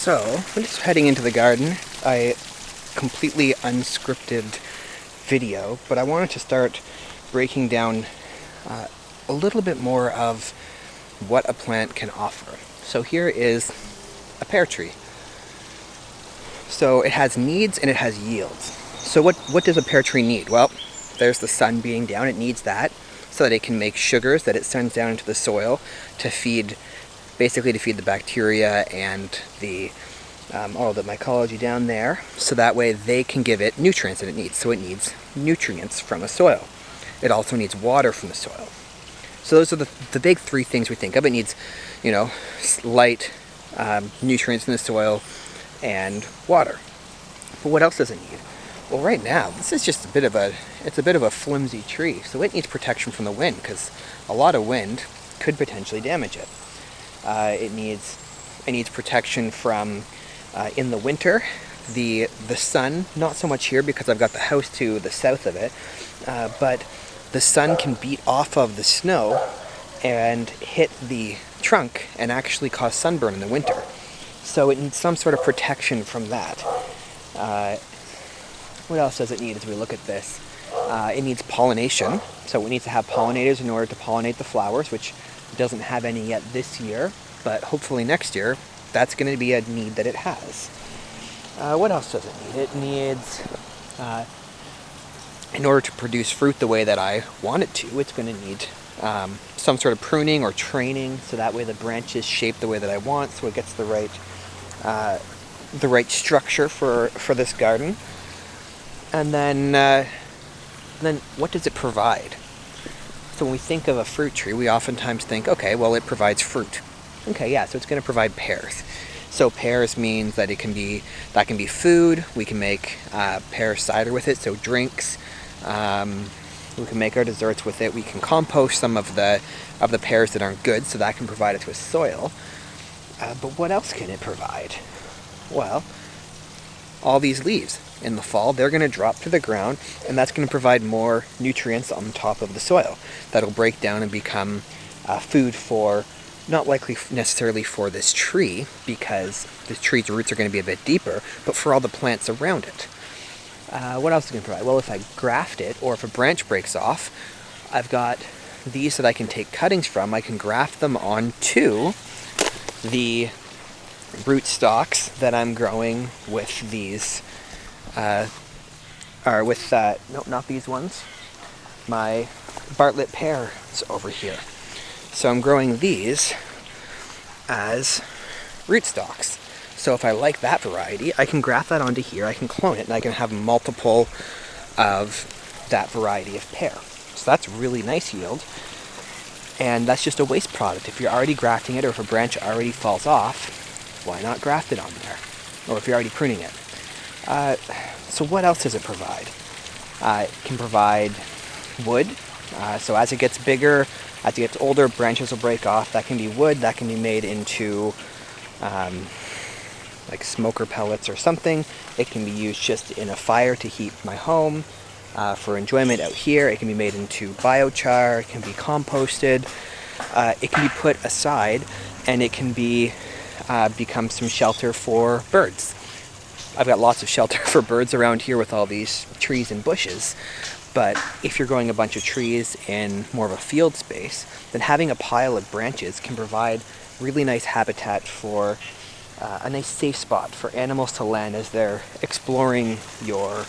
So, I'm just heading into the garden. I completely unscripted video, but I wanted to start breaking down a little bit more of what a plant can offer. So here is a pear tree. So it has needs and it has yields. So what does a pear tree need? Well, there's the sun being down. It needs that so that it can make sugars that it sends down into the soil to feed the bacteria and all the mycology down there, so that way they can give it nutrients that it needs. So it needs nutrients from the soil. It also needs water from the soil. So those are the big three things we think of. It needs, light, nutrients in the soil, and water. But what else does it need? Well, right now, this is just a bit of a flimsy tree, so it needs protection from the wind, because a lot of wind could potentially damage it. It needs protection from, in the winter, the sun, not so much here because I've got the house to the south of it, but the sun can beat off of the snow and hit the trunk and actually cause sunburn in the winter. So it needs some sort of protection from that. What else does it need as we look at this? It needs pollination, so it needs to have pollinators in order to pollinate the flowers, which it doesn't have any yet this year, but hopefully next year that's going to be a need that it has. What else does it need? It needs, in order to produce fruit the way that I want it to, it's going to need some sort of pruning or training, so that way the branches shape the way that I want, so it gets the right structure for this garden. And then what does it provide? So when we think of a fruit tree, we oftentimes think, okay, well, it provides fruit. Okay, yeah, so it's going to provide pears. So pears means that that can be food. We can make pear cider with it, so drinks. We can make our desserts with it. We can compost some of the pears that aren't good, so that can provide us with soil. But what else can it provide? Well, all these leaves in the fall, they're going to drop to the ground, and that's going to provide more nutrients on top of the soil that'll break down and become food for, not likely necessarily for this tree, because this tree's roots are going to be a bit deeper, but for all the plants around it. What else is it going to provide? Well, if I graft it, or if a branch breaks off, I've got these that I can take cuttings from. I can graft them onto the root stalks that I'm growing with these, no, not these ones. My Bartlett pear is over here. So I'm growing these as rootstocks. So if I like that variety, I can graft that onto here, I can clone it, and I can have multiple of that variety of pear. So that's really nice yield. And that's just a waste product. If you're already grafting it, or if a branch already falls off, why not graft it on there? Or if you're already pruning it. So what else does it provide? It can provide wood. So as it gets bigger, as it gets older, branches will break off. That can be wood. That can be made into like smoker pellets or something. It can be used just in a fire to heat my home for enjoyment out here. It can be made into biochar. It can be composted. It can be put aside, and it can be become some shelter for birds. I've got lots of shelter for birds around here with all these trees and bushes, but if you're growing a bunch of trees in more of a field space, then having a pile of branches can provide really nice habitat for a nice safe spot for animals to land as they're exploring your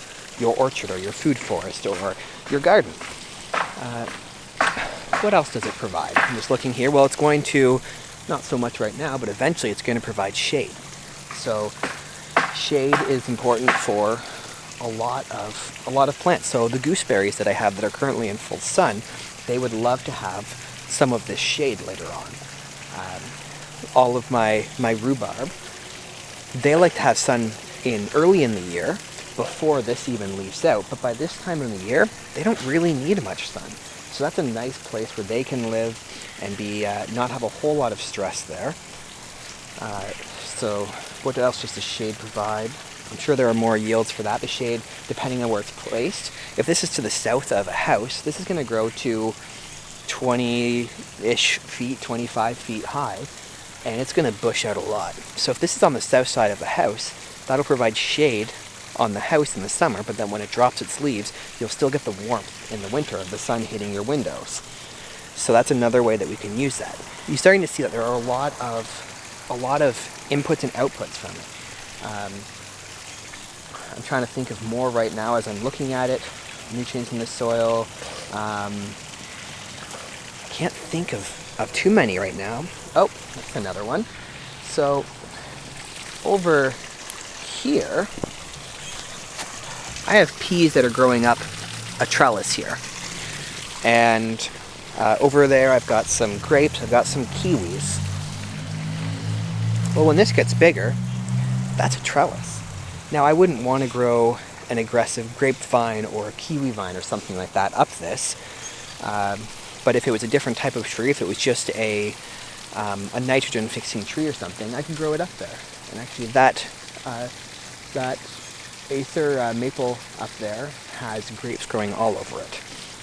orchard or your food forest or your garden. What else does it provide? I'm just looking here. Well, it's going to, not so much right now, but eventually it's going to provide shade. So shade is important for a lot of plants. So the gooseberries that I have that are currently in full sun, they would love to have some of this shade later on. All of my rhubarb, they like to have sun early in the year before this even leaves out, but by this time of the year, they don't really need much sun. So that's a nice place where they can live and be not have a whole lot of stress there. So what else does the shade provide? I'm sure there are more yields for that. The shade, depending on where it's placed. If this is to the south of a house, this is going to grow to 20-ish feet, 25 feet high. and it's going to bush out a lot. So if this is on the south side of the house, that'll provide shade on the house in the summer, but then when it drops its leaves, you'll still get the warmth in the winter of the sun hitting your windows. So that's another way that we can use that. You're starting to see that there are a lot of inputs and outputs from it. I'm trying to think of more right now as I'm looking at it. Nutrients in the soil. I can't think of too many right now. Oh, that's another one. So over here, I have peas that are growing up a trellis here. And over there I've got some grapes, I've got some kiwis. Well, when this gets bigger, that's a trellis. Now I wouldn't want to grow an aggressive grapevine or a kiwi vine or something like that up this. But if it was a different type of tree, if it was just a nitrogen fixing tree or something, I could grow it up there. And actually that Acer maple up there has grapes growing all over it.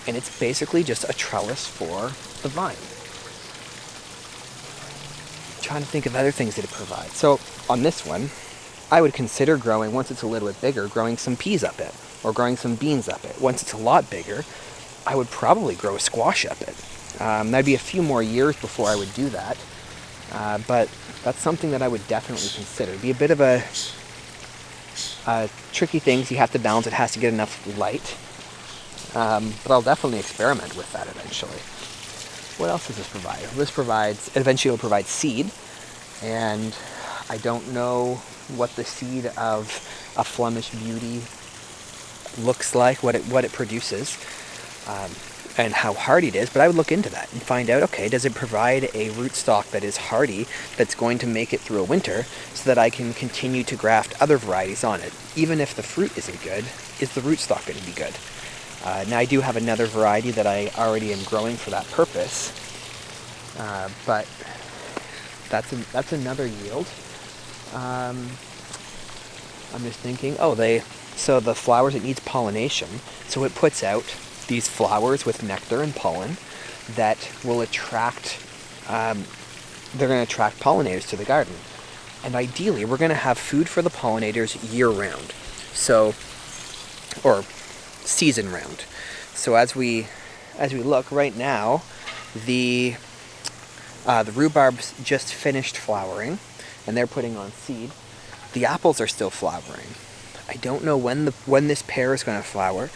And it's basically just a trellis for the vine. I'm trying to think of other things that it provides. So on this one, I would consider growing, once it's a little bit bigger, growing some peas up it, or growing some beans up it. Once it's a lot bigger, I would probably grow a squash up it. That'd be a few more years before I would do that, but that's something that I would definitely consider. It'd be a bit of a tricky things. You have to balance. It has to get enough light, but I'll definitely experiment with that eventually. What else does this provide? This provides, eventually it'll provide seed, and I don't know what the seed of a Flemish Beauty looks like, what it produces, and how hardy it is, but I would look into that and find out, okay, does it provide a rootstock that is hardy, that's going to make it through a winter, so that I can continue to graft other varieties on it. Even if the fruit isn't good, is the rootstock going to be good? Now I do have another variety that I already am growing for that purpose, but that's another yield. I'm just thinking, so the flowers, it needs pollination, so it puts out these flowers with nectar and pollen that will attract, they're going to attract pollinators to the garden. And ideally, we're going to have food for the pollinators year-round, or season-round. So as we look right now, the rhubarb's just finished flowering, and they're putting on seed. The apples are still flowering. I don't know when this pear is going to flower,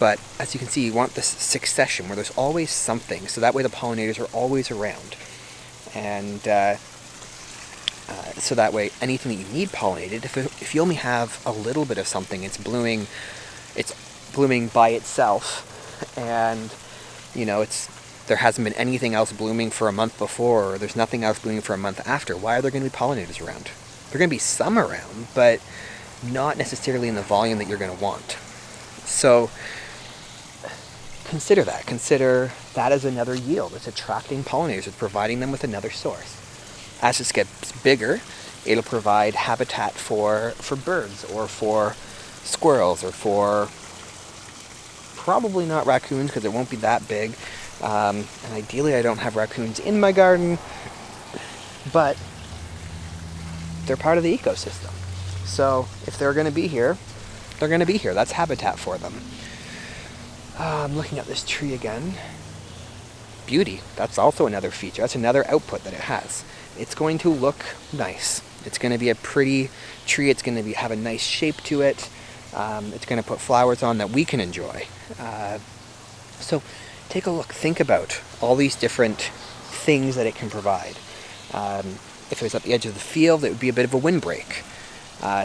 but as you can see, you want this succession where there's always something, so that way the pollinators are always around. And so that way, anything that you need pollinated, if you only have a little bit of something, it's blooming by itself, and there hasn't been anything else blooming for a month before, or there's nothing else blooming for a month after, why are there going to be pollinators around? There are going to be some around, but not necessarily in the volume that you're going to want. So consider that. Consider that as another yield. It's attracting pollinators. It's providing them with another source. As this gets bigger, it'll provide habitat for birds, or for squirrels, or for probably not raccoons, because it won't be that big. And ideally I don't have raccoons in my garden, but they're part of the ecosystem. So if they're going to be here, they're going to be here. That's habitat for them. I'm looking at this tree again. Beauty. That's also another feature. That's another output that it has. It's going to look nice. It's going to be a pretty tree. It's going to have a nice shape to it. It's going to put flowers on that we can enjoy. So take a look. Think about all these different things that it can provide. If it was at the edge of the field, it would be a bit of a windbreak.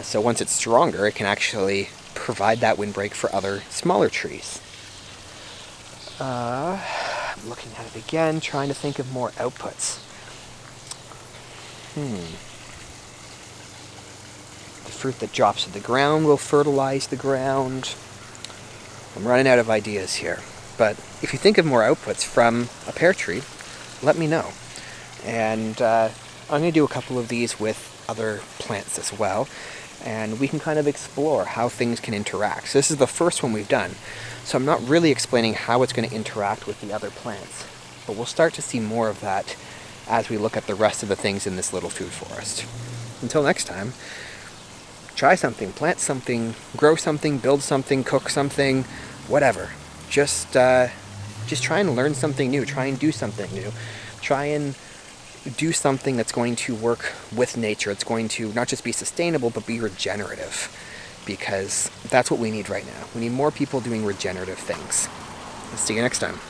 So once it's stronger, it can actually provide that windbreak for other smaller trees. I'm looking at it again, trying to think of more outputs. The fruit that drops to the ground will fertilize the ground. I'm running out of ideas here. But if you think of more outputs from a pear tree, let me know. And I'm going to do a couple of these with other plants as well, and we can kind of explore how things can interact. So this is the first one we've done, so I'm not really explaining how it's going to interact with the other plants, but we'll start to see more of that as we look at the rest of the things in this little food forest. Until next time, try something, plant something, grow something, build something, cook something, whatever. Just try and learn something new. Try and do something new. Try and do something that's going to work with nature. It's going to not just be sustainable, but be regenerative. Because that's what we need right now. We need more people doing regenerative things. See you next time.